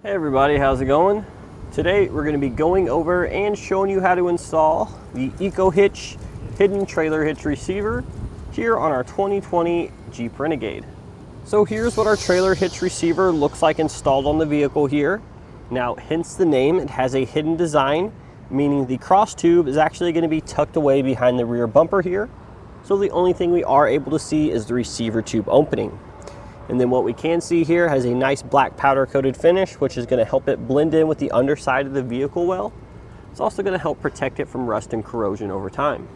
Hey everybody, how's it going? Today we're going to be going over and showing you how to install the EcoHitch hidden trailer hitch receiver here on our 2020 Jeep Renegade. So here's what our trailer hitch receiver looks like installed on the vehicle here. Now, hence the name, it has a hidden design, meaning the cross tube is actually going to be tucked away behind the rear bumper here. So the only thing we are able to see is the receiver tube opening. And then what we can see here has a nice black powder coated finish, which is going to help it blend in with the underside of the vehicle well. It's also going to help protect it from rust and corrosion over time.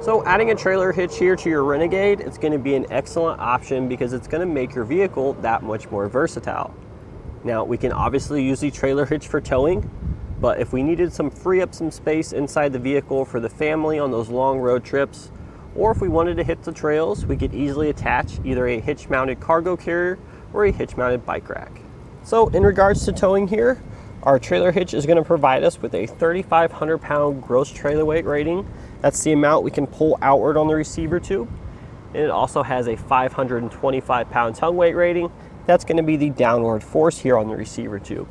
So adding a trailer hitch here to your Renegade, it's going to be an excellent option because it's going to make your vehicle that much more versatile. Now, we can obviously use the trailer hitch for towing, but if we needed free up some space inside the vehicle for the family on those long road trips, or if we wanted to hit the trails, we could easily attach either a hitch-mounted cargo carrier or a hitch-mounted bike rack. So in regards to towing here, our trailer hitch is going to provide us with a 3,500 pound gross trailer weight rating. That's the amount we can pull outward on the receiver tube. And it also has a 525 pound tongue weight rating. That's going to be the downward force here on the receiver tube.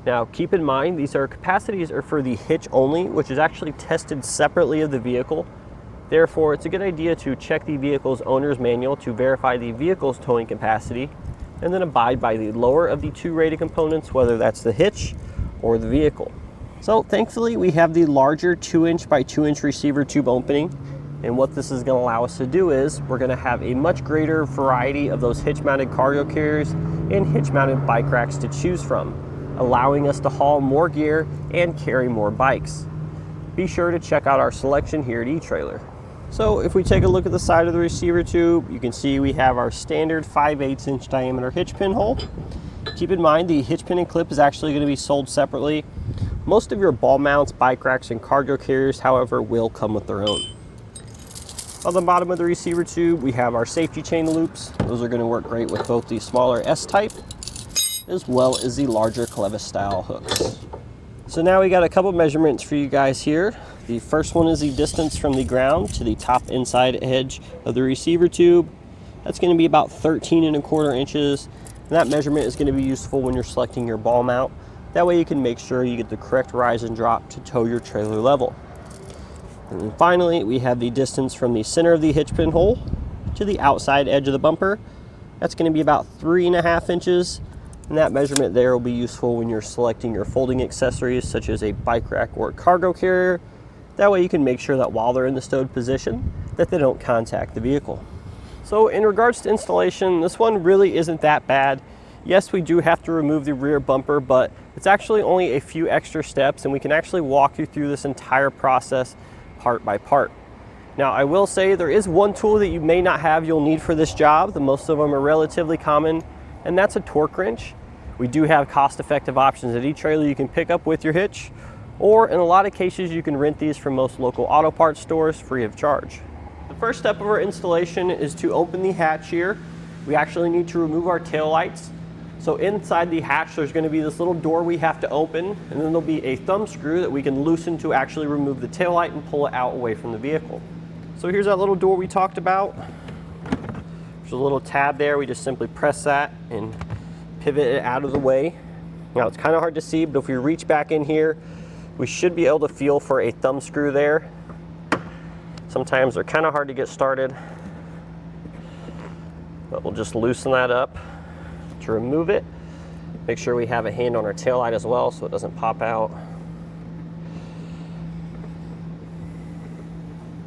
Now keep in mind, these capacities are for the hitch only, which is actually tested separately of the vehicle. Therefore, it's a good idea to check the vehicle's owner's manual to verify the vehicle's towing capacity, and then abide by the lower of the two rated components, whether that's the hitch or the vehicle. So thankfully, we have the larger 2" by 2" receiver tube opening, and what this is going to allow us to do is we're going to have a much greater variety of those hitch-mounted cargo carriers and hitch-mounted bike racks to choose from, allowing us to haul more gear and carry more bikes. Be sure to check out our selection here at eTrailer. So if we take a look at the side of the receiver tube, you can see we have our standard 5/8" diameter hitch pin hole. Keep in mind, the hitch pin and clip is actually going to be sold separately. Most of your ball mounts, bike racks, and cargo carriers, however, will come with their own. On the bottom of the receiver tube, we have our safety chain loops. Those are going to work great with both the smaller S-type as well as the larger clevis style hooks. So now we got a couple measurements for you guys here. The first one is the distance from the ground to the top inside edge of the receiver tube. That's going to be about 13¼ inches. And that measurement is going to be useful when you're selecting your ball mount. That way you can make sure you get the correct rise and drop to tow your trailer level. And then finally, we have the distance from the center of the hitch pin hole to the outside edge of the bumper. That's going to be about 3½ inches. And that measurement there will be useful when you're selecting your folding accessories such as a bike rack or cargo carrier. That way you can make sure that while they're in the stowed position that they don't contact the vehicle. So in regards to installation, this one really isn't that bad. Yes, we do have to remove the rear bumper, but it's actually only a few extra steps, and we can actually walk you through this entire process part by part. Now, I will say there is one tool that you may not have you'll need for this job. The most of them are relatively common, and that's a torque wrench. We do have cost-effective options at eTrailer you can pick up with your hitch, or in a lot of cases you can rent these from most local auto parts stores free of charge. The first step of our installation is to open the hatch here. We actually need to remove our tail lights. So inside the hatch there's going to be this little door we have to open, and then there'll be a thumb screw that we can loosen to actually remove the tail light and pull it out away from the vehicle. So here's that little door we talked about. There's a little tab there. We just simply press that and pivot it out of the way. Now it's kind of hard to see, but if we reach back in here, we should be able to feel for a thumb screw there. Sometimes they're kind of hard to get started, but we'll just loosen that up to remove it. Make sure we have a hand on our tail light as well so it doesn't pop out.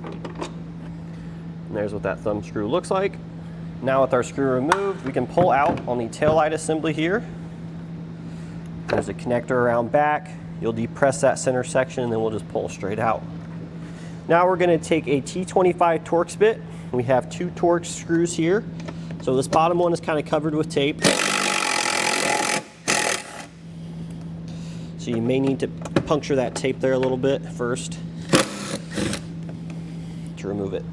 And there's what that thumb screw looks like. Now with our screw removed, we can pull out on the taillight assembly here. There's a connector around back. You'll depress that center section and then we'll just pull straight out. Now we're going to take a T25 Torx bit. We have 2 Torx screws here. So this bottom one is kind of covered with tape. So you may need to puncture that tape there a little bit first to remove it.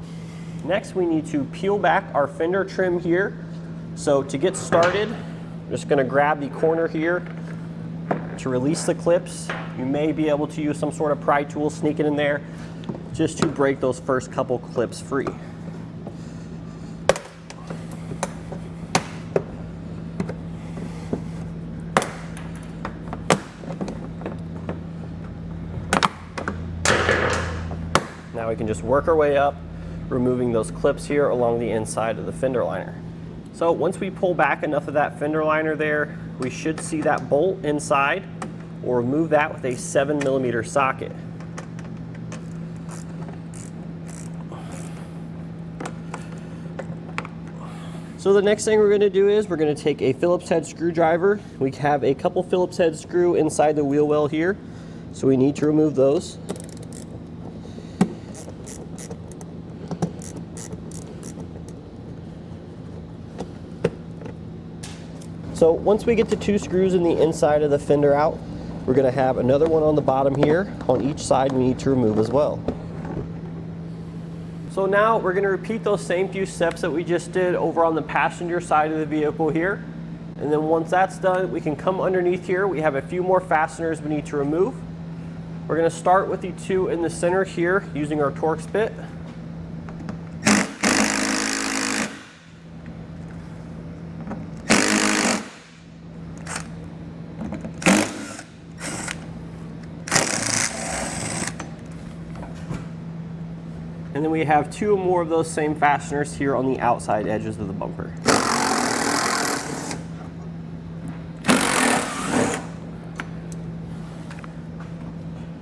Next, we need to peel back our fender trim here. So to get started, I'm just going to grab the corner here to release the clips. You may be able to use some sort of pry tool, sneak it in there, just to break those first couple clips free. Now we can just work our way up, removing those clips here along the inside of the fender liner. So once we pull back enough of that fender liner there, we should see that bolt inside. We'll remove that with a 7mm socket. So the next thing we're going to do is we're going to take a Phillips head screwdriver. We have a couple Phillips head screw inside the wheel well here, so we need to remove those. So once we get the 2 screws in the inside of the fender out, we're going to have another one on the bottom here. On each side we need to remove as well. So now we're going to repeat those same few steps that we just did over on the passenger side of the vehicle here. And then once that's done, we can come underneath here. We have a few more fasteners we need to remove. We're going to start with the 2 in the center here using our Torx bit. And then we have 2 more of those same fasteners here on the outside edges of the bumper.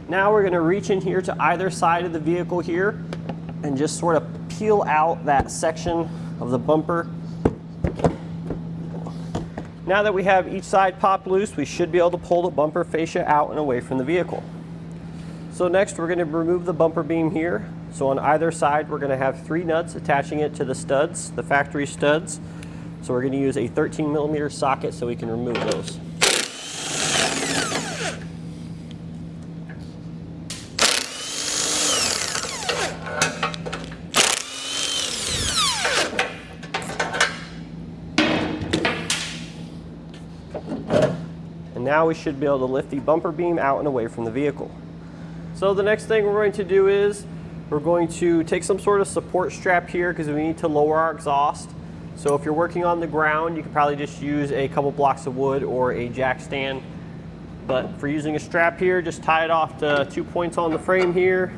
Now we're going to reach in here to either side of the vehicle here and just sort of peel out that section of the bumper. Now that we have each side popped loose, we should be able to pull the bumper fascia out and away from the vehicle. So next we're going to remove the bumper beam here. So on either side we're going to have 3 nuts attaching it to the studs, the factory studs. So we're going to use a 13mm socket so we can remove those. And now we should be able to lift the bumper beam out and away from the vehicle. So the next thing we're going to do is we're going to take some sort of support strap here because we need to lower our exhaust. So if you're working on the ground, you can probably just use a couple blocks of wood or a jack stand. But for using a strap here, just tie it off to 2 points on the frame here,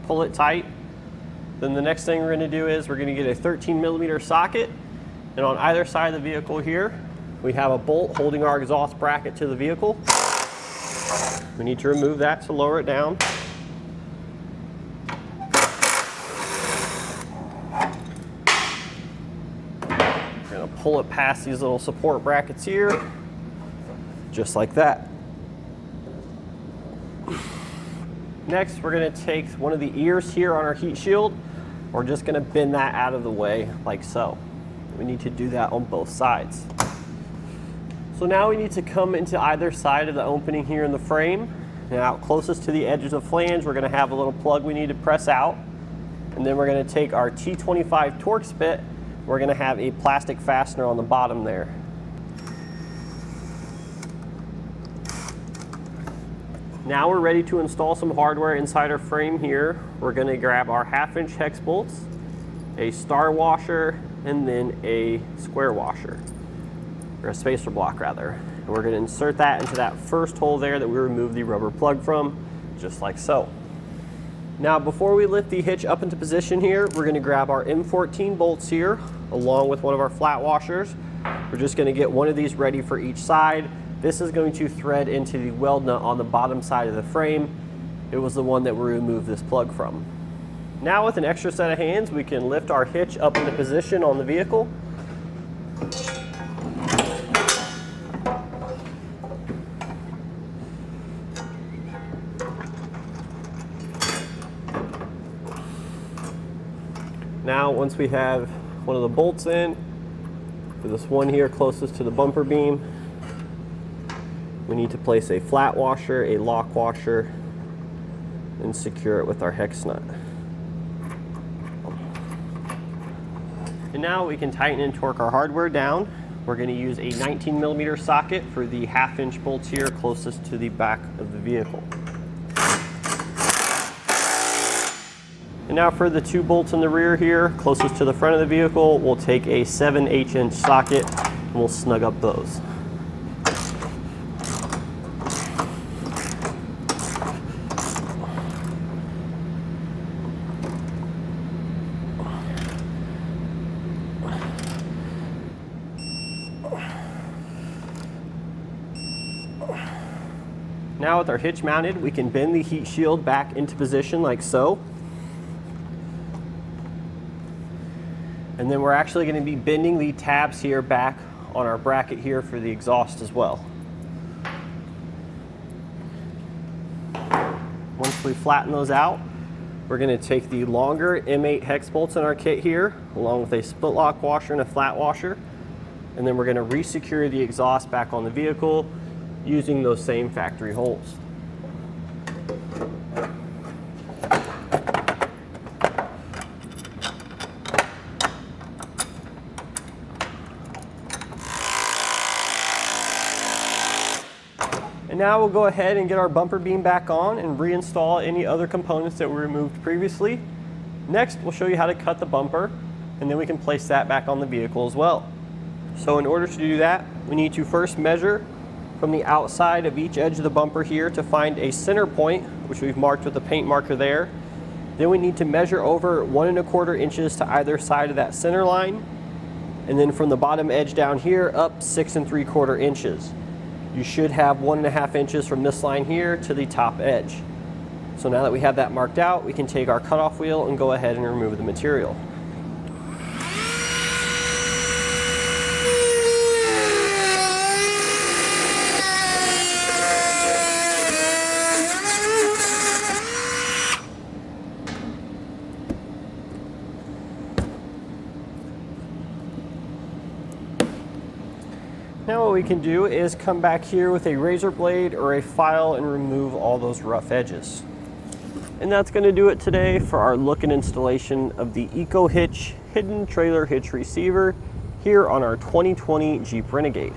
pull it tight. Then the next thing we're going to do is we're going to get a 13mm socket, and on either side of the vehicle here, we have a bolt holding our exhaust bracket to the vehicle. We need to remove that to lower it down. We're going to pull it past these little support brackets here, just like that. Next, we're going to take one of the ears here on our heat shield. We're just going to bend that out of the way like so. We need to do that on both sides. So now we need to come into either side of the opening here in the frame. Now closest to the edges of flange, we're going to have a little plug we need to press out. And then we're going to take our T25 Torx bit. We're going to have a plastic fastener on the bottom there. Now we're ready to install some hardware inside our frame here. We're going to grab our 1/2-inch hex bolts, a star washer, and then a square washer, or a spacer block rather. And we're going to insert that into that first hole there that we removed the rubber plug from, just like so. Now before we lift the hitch up into position here, we're going to grab our M14 bolts here along with one of our flat washers. We're just going to get one of these ready for each side. This is going to thread into the weld nut on the bottom side of the frame. It was the one that we removed this plug from. Now with an extra set of hands, we can lift our hitch up into position on the vehicle. Now once we have one of the bolts in, for this one here closest to the bumper beam, we need to place a flat washer, a lock washer, and secure it with our hex nut. And now we can tighten and torque our hardware down. We're going to use a 19mm socket for the 1/2-inch bolts here closest to the back of the vehicle. And now for the 2 bolts in the rear here, closest to the front of the vehicle, we'll take a 7/8-inch socket and we'll snug up those. Now with our hitch mounted, we can bend the heat shield back into position like so. And then we're actually going to be bending the tabs here back on our bracket here for the exhaust as well. Once we flatten those out, we're going to take the longer M8 hex bolts in our kit here, along with a split lock washer and a flat washer, and then we're going to re-secure the exhaust back on the vehicle using those same factory holes. And now we'll go ahead and get our bumper beam back on and reinstall any other components that we removed previously. Next, we'll show you how to cut the bumper, and then we can place that back on the vehicle as well. So in order to do that, we need to first measure from the outside of each edge of the bumper here to find a center point, which we've marked with a paint marker there. Then we need to measure over 1 1/4 inches to either side of that center line. And then from the bottom edge down here up 6 3/4 inches. You should have 1 1/2 inches from this line here to the top edge. So now that we have that marked out, we can take our cutoff wheel and go ahead and remove the material. Now what we can do is come back here with a razor blade or a file and remove all those rough edges. And that's going to do it today for our look and installation of the EcoHitch Hidden Trailer Hitch Receiver here on our 2020 Jeep Renegade.